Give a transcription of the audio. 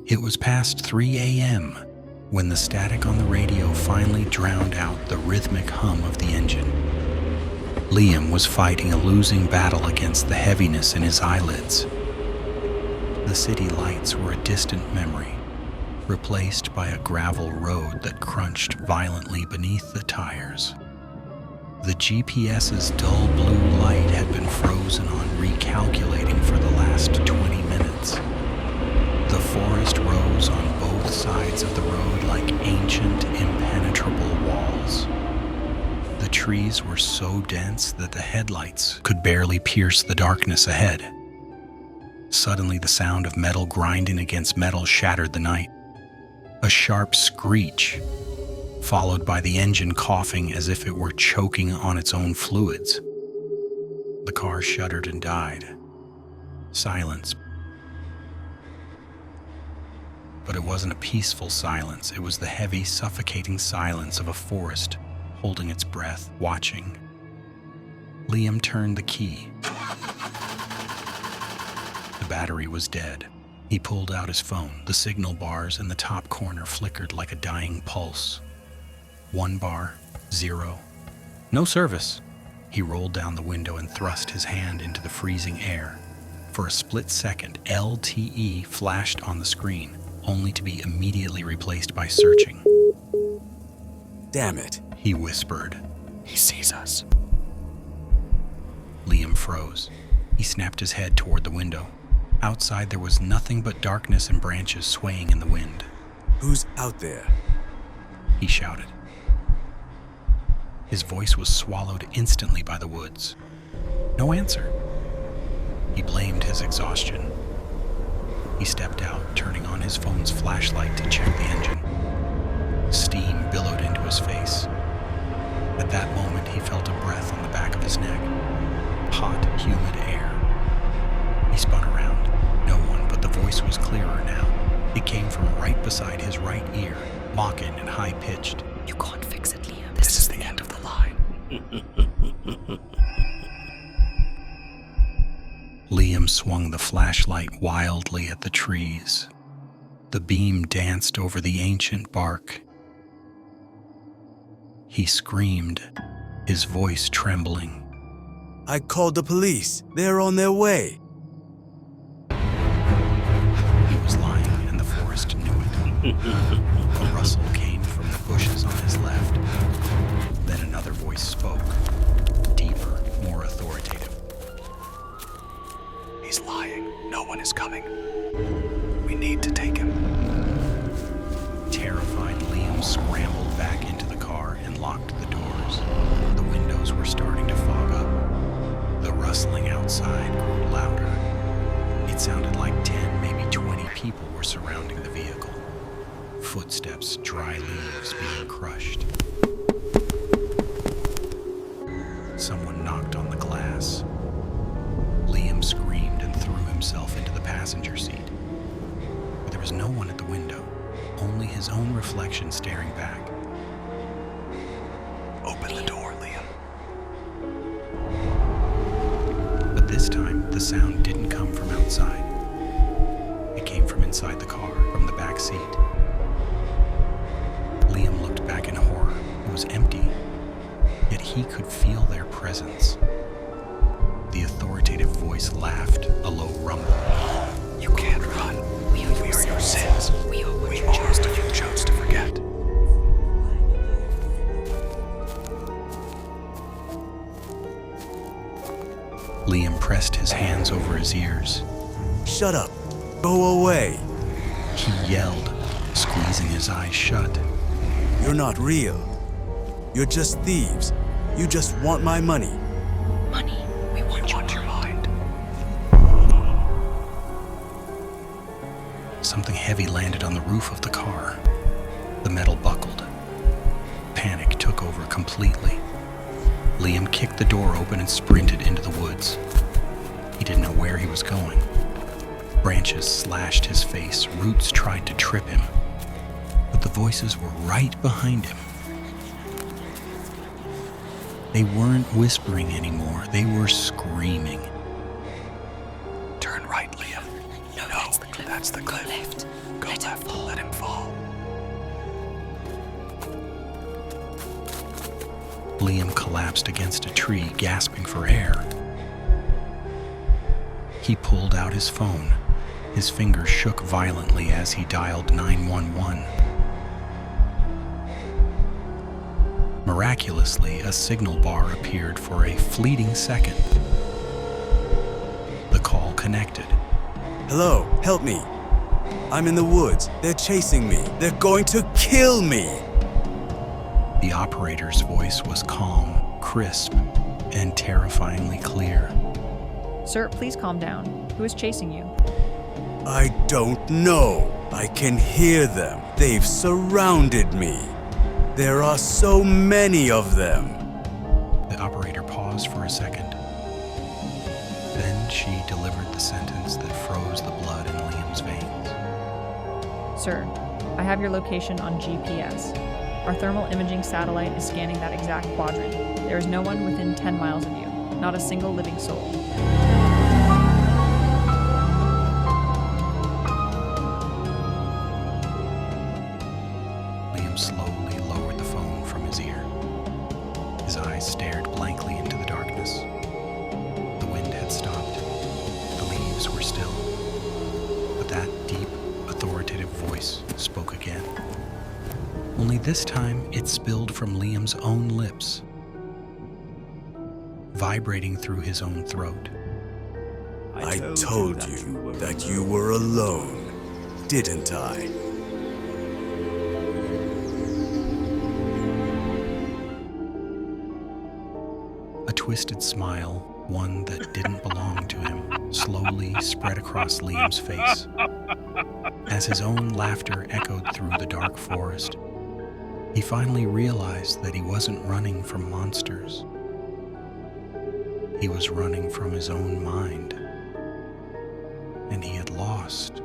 It was past 3 a.m. when the static on the radio finally drowned out the rhythmic hum of the engine. Liam was fighting a losing battle against the heaviness in his eyelids. The city lights were a distant memory, replaced by a gravel road that crunched violently beneath the tires. The GPS's dull blue light had been frozen on recalculating for the last 20 minutes. The forest rose on both sides of the road like ancient, impenetrable walls. The trees were so dense that the headlights could barely pierce the darkness ahead. Suddenly, the sound of metal grinding against metal shattered the night. A sharp screech, followed by the engine coughing as if it were choking on its own fluids. The car shuddered and died. Silence. But it wasn't a peaceful silence. It was the heavy, suffocating silence of a forest holding its breath, watching. Liam turned the key. The battery was dead. He pulled out his phone. The signal bars in the top corner flickered like a dying pulse. 1 bar, 0. No service. He rolled down the window and thrust his hand into the freezing air. For a split second, LTE flashed on the screen, only to be immediately replaced by searching. Damn it, he whispered. He sees us. Liam froze. He snapped his head toward the window. Outside there was nothing but darkness and branches swaying in the wind. Who's out there? He shouted. His voice was swallowed instantly by the woods. No answer. He blamed his exhaustion. He stepped out, turning on his phone's flashlight to check the engine. Steam billowed into his face. At that moment, he felt a breath on the back of his neck. Hot, humid air. He spun around. No one, but the voice was clearer now. It came from right beside his right ear, mocking and high-pitched. You can't fix it, Liam. This is the end of the line. Liam swung the flashlight wildly at the trees. The beam danced over the ancient bark. He screamed, his voice trembling. I called the police. They're on their way. He was lying, and the forest knew it. A rustle came from the bushes on his left. Then another voice spoke, deeper, more authoritative. He's lying. No one is coming. We need to take him. Terrified, Liam scrambled back into the car and locked the doors. The windows were starting to fog up. The rustling outside grew louder. It sounded like 10, maybe 20 people were surrounding the vehicle. Footsteps, dry leaves being crushed. Someone knocked on the glass. Liam screamed and threw himself into the passenger seat. But there was no one at the window, only his own reflection staring back. Open the door, Liam. But this time, the sound didn't come from outside. It came from inside the car, from the back seat. Liam looked back in horror. It was empty, yet he could feel their presence. The authoritative voice laughed, a low rumble. You can't run. We are your sins. We are what We you are chose to what you chose to forget. Liam pressed his hands over his ears. Shut up. Go away. He yelled, squeezing his eyes shut. You're not real. You're just thieves. You just want my money. Money. We want your mind. Something heavy landed on the roof of the car. The metal buckled. Panic took over completely. Liam kicked the door open and sprinted into the woods. He didn't know where he was going. Branches slashed his face, roots tried to trip him. But the voices were right behind him. They weren't whispering anymore, they were screaming. Turn right, Liam. No, that's the cliff. That's the cliff. Left. Go left. Let him fall. Liam collapsed against a tree, gasping for air. He pulled out his phone. His fingers shook violently as he dialed 911. Miraculously, a signal bar appeared for a fleeting second. The call connected. Hello, help me. I'm in the woods. They're chasing me. They're going to kill me. The operator's voice was calm, crisp, and terrifyingly clear. Sir, please calm down. Who is chasing you? I don't know. I can hear them. They've surrounded me. There are so many of them. The operator paused for a second. Then she delivered the sentence that froze the blood in Liam's veins. Sir, I have your location on GPS. Our thermal imaging satellite is scanning that exact quadrant. There is no one within 10 miles of you. Not a single living soul. Liam slowly lowered the phone from his ear. His eyes stared blankly into the darkness. The wind had stopped. The leaves were still. But that deep, authoritative voice spoke again. Only this time, it spilled from Liam's own lips, vibrating through his own throat. I told you that you were alone, didn't I? A twisted smile, one that didn't belong to him, slowly spread across Liam's face. As his own laughter echoed through the dark forest, he finally realized that he wasn't running from monsters. He was running from his own mind, and he had lost